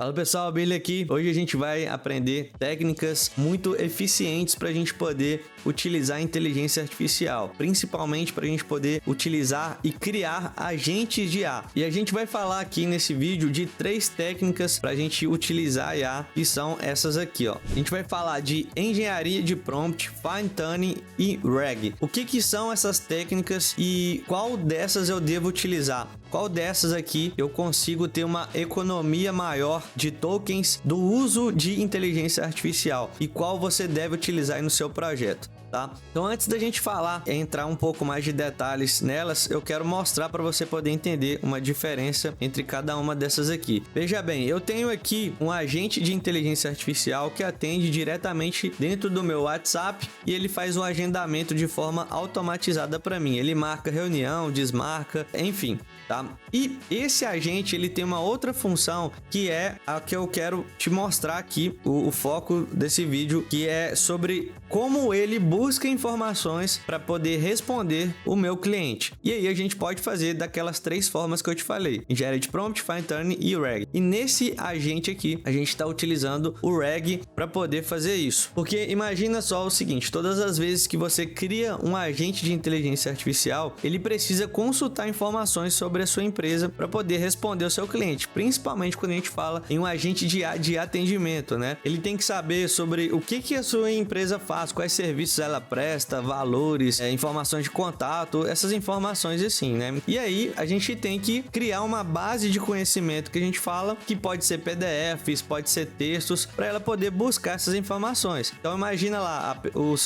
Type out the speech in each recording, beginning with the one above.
Fala pessoal, Billy aqui. Hoje a gente vai aprender técnicas muito eficientes para a gente poder utilizar a inteligência artificial, principalmente para a gente poder utilizar e criar agentes de IA. E a gente vai falar aqui nesse vídeo de 3 técnicas para a gente utilizar a IA, que são essas aqui, ó. A gente vai falar de engenharia de prompt, fine tuning e RAG. O que são essas técnicas e qual dessas eu devo utilizar? Qual dessas aqui eu consigo ter uma economia maior de tokens do uso de inteligência artificial e qual você deve utilizar aí no seu projeto, tá? Então, antes da gente falar, entrar um pouco mais de detalhes nelas, eu quero mostrar para você poder entender uma diferença entre cada uma dessas aqui. Veja bem, eu tenho aqui um agente de inteligência artificial que atende diretamente dentro do meu WhatsApp e ele faz um agendamento de forma automatizada para mim. Ele marca reunião, desmarca, enfim, tá? E esse agente, ele tem uma outra função que é a que eu quero te mostrar aqui, o foco desse vídeo, que é sobre como ele busca informações para poder responder o meu cliente. E aí a gente pode fazer daquelas 3 formas que eu te falei: engenharia de prompt, fine tuning e RAG. E nesse agente aqui, a gente está utilizando o RAG para poder fazer isso. Porque imagina só o seguinte: todas as vezes que você cria um agente de inteligência artificial, ele precisa consultar informações sobre a sua empresa para poder responder ao seu cliente, principalmente quando a gente fala em um agente de atendimento, né? Ele tem que saber sobre o que a sua empresa faz, quais serviços ela presta, valores, informações de contato, essas informações assim, né? E aí a gente tem que criar uma base de conhecimento que a gente fala, que pode ser PDFs, pode ser textos, para ela poder buscar essas informações. Então imagina lá,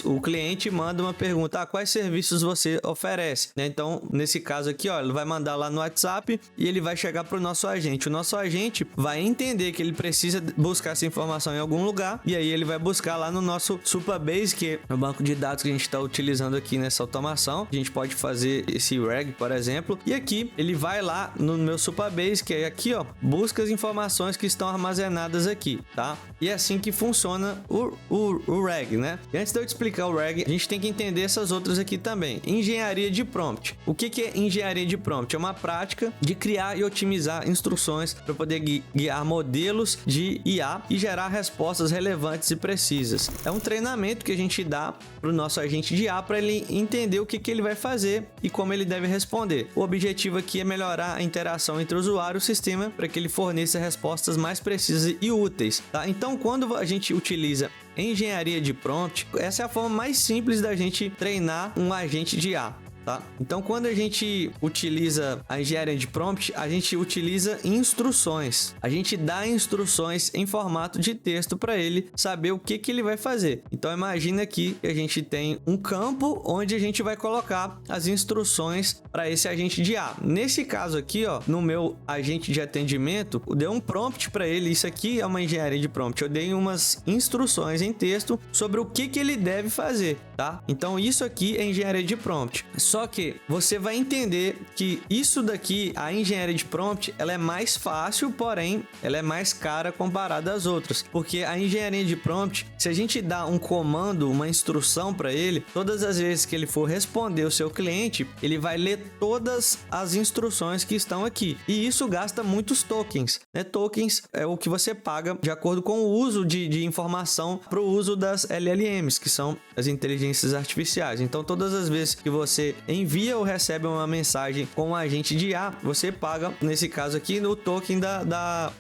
o cliente manda uma pergunta: quais serviços você oferece, né? Então nesse caso aqui, ó, ele vai mandar lá no WhatsApp e ele vai chegar para o nosso agente. O nosso agente vai entender que ele precisa buscar essa informação em algum lugar e aí ele vai buscar lá no nosso Supabase, que é o banco de dados que a gente está utilizando aqui nessa automação. A gente pode fazer esse RAG, por exemplo, e aqui ele vai lá no meu Supabase, que é aqui, ó, busca as informações que estão armazenadas aqui, tá? E é assim que funciona o RAG, né? E antes de eu te explicar o RAG, a gente tem que entender essas outras aqui também. Engenharia de prompt. O que é engenharia de prompt? É uma prática de criar e otimizar instruções para poder guiar modelos de IA e gerar respostas relevantes e precisas. É um treinamento que a gente dá para o nosso agente de IA para ele entender o que ele vai fazer e como ele deve responder. O objetivo aqui é melhorar a interação entre o usuário e o sistema para que ele forneça respostas mais precisas e úteis, tá? Então, quando a gente utiliza engenharia de prompt, essa é a forma mais simples da gente treinar um agente de IA. Tá? Então, quando a gente utiliza a engenharia de prompt, a gente utiliza instruções. A gente dá instruções em formato de texto para ele saber o que ele vai fazer. Então, imagina aqui que a gente tem um campo onde a gente vai colocar as instruções para esse agente de IA. Nesse caso aqui, ó, no meu agente de atendimento, eu dei um prompt para ele. Isso aqui é uma engenharia de prompt. Eu dei umas instruções em texto sobre o que ele deve fazer, tá? Então, isso aqui é engenharia de prompt. Só que você vai entender que isso daqui, a engenharia de prompt, ela é mais fácil, porém ela é mais cara comparada às outras. Porque a engenharia de prompt, se a gente dá um comando, uma instrução para ele, todas as vezes que ele for responder o seu cliente, ele vai ler todas as instruções que estão aqui. E isso gasta muitos tokens, né? Tokens é o que você paga de acordo com o uso de informação para o uso das LLMs, que são as inteligências artificiais. Então, todas as vezes que você envia ou recebe uma mensagem com um agente de IA, você paga, nesse caso aqui, no token da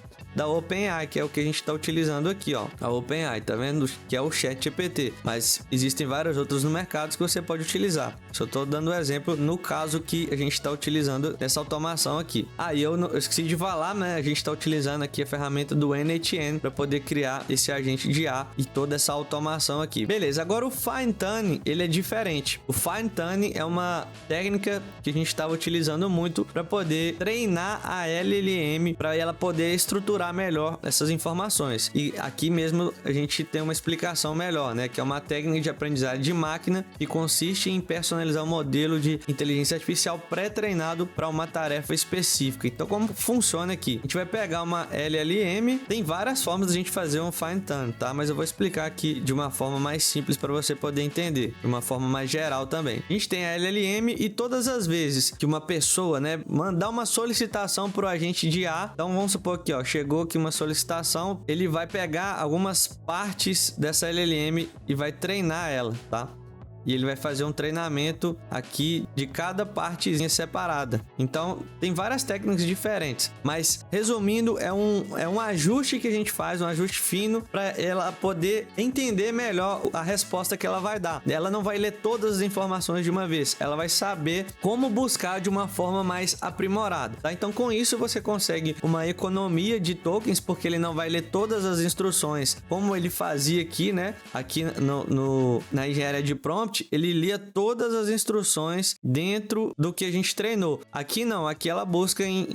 OpenAI, que é o que a gente está utilizando aqui, ó, a OpenAI, tá vendo? Que é o ChatGPT, mas existem vários outros no mercado que você pode utilizar. Só tô dando um exemplo no caso que a gente está utilizando essa automação aqui. Eu esqueci de falar, né? A gente está utilizando aqui a ferramenta do NHN para poder criar esse agente de IA e toda essa automação aqui. Beleza, agora o Fine Tuning, ele é diferente. O Fine Tuning é uma técnica que a gente estava utilizando muito para poder treinar a LLM, para ela poder estruturar melhor essas informações. E aqui mesmo a gente tem uma explicação melhor, né? Que é uma técnica de aprendizagem de máquina que consiste em personalizar um modelo de inteligência artificial pré-treinado para uma tarefa específica. Então, como funciona aqui? A gente vai pegar uma LLM, tem várias formas de a gente fazer um fine tune, tá? Mas eu vou explicar aqui de uma forma mais simples para você poder entender, de uma forma mais geral também. A gente tem a LLM e todas as vezes que uma pessoa, né, mandar uma solicitação para o agente de IA, então vamos supor aqui, ó, chegou chegou aqui uma solicitação, ele vai pegar algumas partes dessa LLM e vai treinar ela, tá? E ele vai fazer um treinamento aqui de cada partezinha separada. Então, tem várias técnicas diferentes. Mas, resumindo, é um ajuste que a gente faz, um ajuste fino para ela poder entender melhor a resposta que ela vai dar. Ela não vai ler todas as informações de uma vez. Ela vai saber como buscar de uma forma mais aprimorada, tá? Então, com isso, você consegue uma economia de tokens, porque ele não vai ler todas as instruções, como ele fazia aqui, né? Aqui na engenharia de prompt, ele lia todas as instruções dentro do que a gente treinou. Aqui não, aqui ela busca em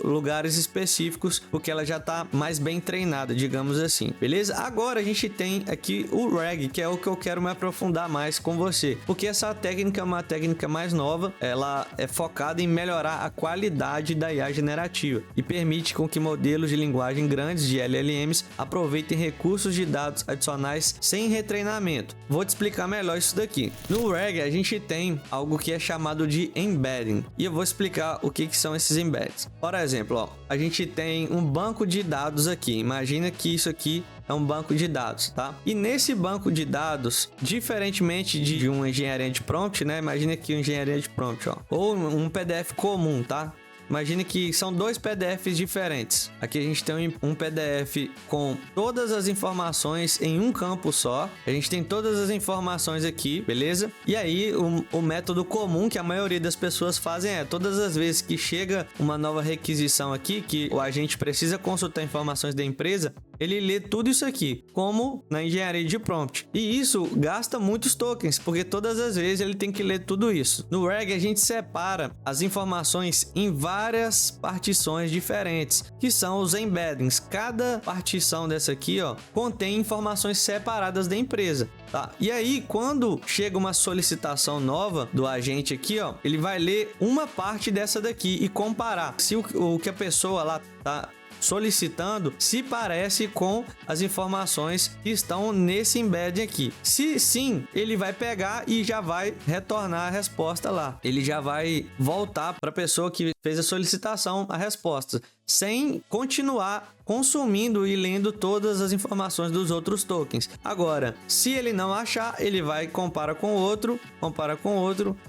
lugares específicos, porque ela já está mais bem treinada, digamos assim, beleza? Agora a gente tem aqui o RAG, que é o que eu quero me aprofundar mais com você, porque essa técnica é uma técnica mais nova, ela é focada em melhorar a qualidade da IA generativa e permite com que modelos de linguagem grandes de LLMs aproveitem recursos de dados adicionais sem retreinamento. Vou te explicar melhor isso daqui. No RAG, a gente tem algo que é chamado de embedding, e eu vou explicar o que são esses embeddings. Por exemplo, ó, a gente tem um banco de dados aqui. Imagina que isso aqui é um banco de dados, tá? E nesse banco de dados, diferentemente de uma engenharia de prompt, né? Imagina aqui uma engenharia de prompt, ó, ou um PDF comum, tá? Imagine que são dois PDFs diferentes. Aqui a gente tem um PDF com todas as informações em um campo só. A gente tem todas as informações aqui, beleza? E aí o método comum que a maioria das pessoas fazem é, todas as vezes que chega uma nova requisição aqui, que o agente precisa consultar informações da empresa, ele lê tudo isso aqui, como na engenharia de prompt. E isso gasta muitos tokens, porque todas as vezes ele tem que ler tudo isso. No RAG a gente separa as informações em várias partições diferentes, que são os embeddings. Cada partição dessa aqui, ó, contém informações separadas da empresa, tá? E aí, quando chega uma solicitação nova do agente aqui, ó, ele vai ler uma parte dessa daqui e comparar se o que a pessoa lá tá solicitando se parece com as informações que estão nesse embedding aqui. Se sim, ele vai pegar e já vai retornar a resposta lá. Ele já vai voltar para a pessoa que fez a solicitação a resposta, sem continuar consumindo e lendo todas as informações dos outros tokens. Agora, se ele não achar, ele vai compara com outro,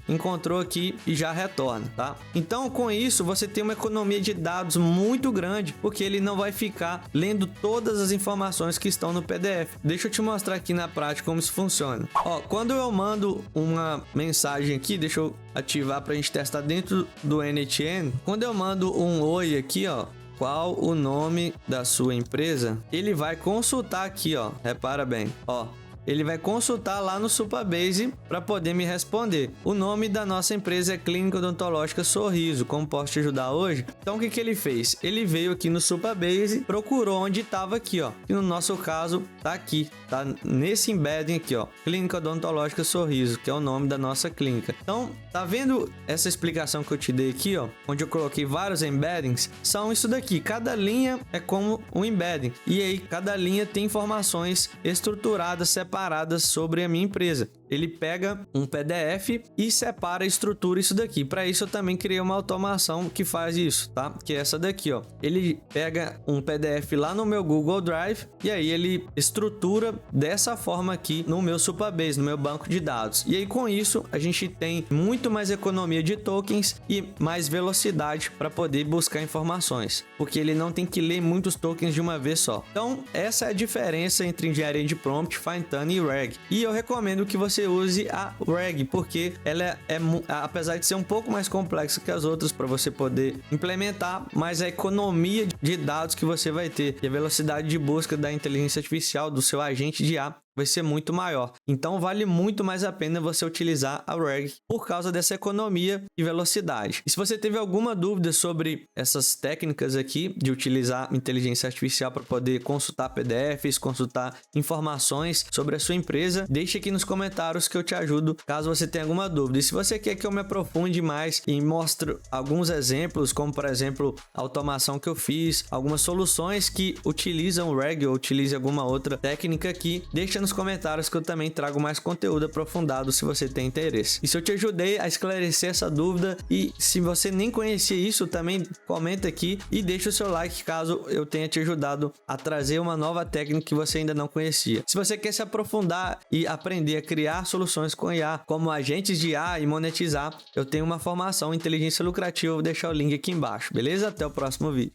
encontrou aqui e já retorna, tá? Então, com isso, você tem uma economia de dados muito grande, porque ele não vai ficar lendo todas as informações que estão no PDF. Deixa eu te mostrar aqui na prática como isso funciona. Ó, quando eu mando uma mensagem aqui, deixa eu ativar para a gente testar dentro do NTN. Quando eu mando um oi aqui, ó, qual o nome da sua empresa? Ele vai consultar aqui, ó. Repara bem, ó. Ele vai consultar lá no Supabase para poder me responder. O nome da nossa empresa é Clínica Odontológica Sorriso. Como posso te ajudar hoje? Então, o que ele fez? Ele veio aqui no Supabase, procurou onde estava aqui, ó. E no nosso caso, tá aqui. Tá nesse embedding aqui, ó. Clínica Odontológica Sorriso, que é o nome da nossa clínica. Então, tá vendo essa explicação que eu te dei aqui, ó? Onde eu coloquei vários embeddings? São isso daqui. Cada linha é como um embedding. E aí, cada linha tem informações estruturadas, separadas sobre a minha empresa. Ele pega um PDF e separa a estrutura isso daqui. Para isso eu também criei uma automação que faz isso, tá? Que é essa daqui, ó. Ele pega um PDF lá no meu Google Drive e aí ele estrutura dessa forma aqui no meu Supabase, no meu banco de dados. E aí com isso a gente tem muito mais economia de tokens e mais velocidade para poder buscar informações, porque ele não tem que ler muitos tokens de uma vez só. Então essa é a diferença entre engenharia de prompt, Fine-Tuning e RAG. E eu recomendo que você use a RAG, porque ela apesar de ser um pouco mais complexa que as outras para você poder implementar, mas a economia de dados que você vai ter e a velocidade de busca da inteligência artificial do seu agente de IA vai ser muito maior. Então vale muito mais a pena você utilizar a RAG por causa dessa economia e velocidade. E se você teve alguma dúvida sobre essas técnicas aqui de utilizar inteligência artificial para poder consultar PDFs, consultar informações sobre a sua empresa, deixe aqui nos comentários que eu te ajudo caso você tenha alguma dúvida. E se você quer que eu me aprofunde mais e mostre alguns exemplos, como por exemplo a automação que eu fiz, algumas soluções que utilizam o RAG ou utilize alguma outra técnica aqui, deixa deixa nos comentários que eu também trago mais conteúdo aprofundado se você tem interesse. E se eu te ajudei a esclarecer essa dúvida, e se você nem conhecia isso, também comenta aqui e deixa o seu like caso eu tenha te ajudado a trazer uma nova técnica que você ainda não conhecia. Se você quer se aprofundar e aprender a criar soluções com IA, como agentes de IA e monetizar, eu tenho uma formação em inteligência lucrativa, vou deixar o link aqui embaixo, beleza? Até o próximo vídeo.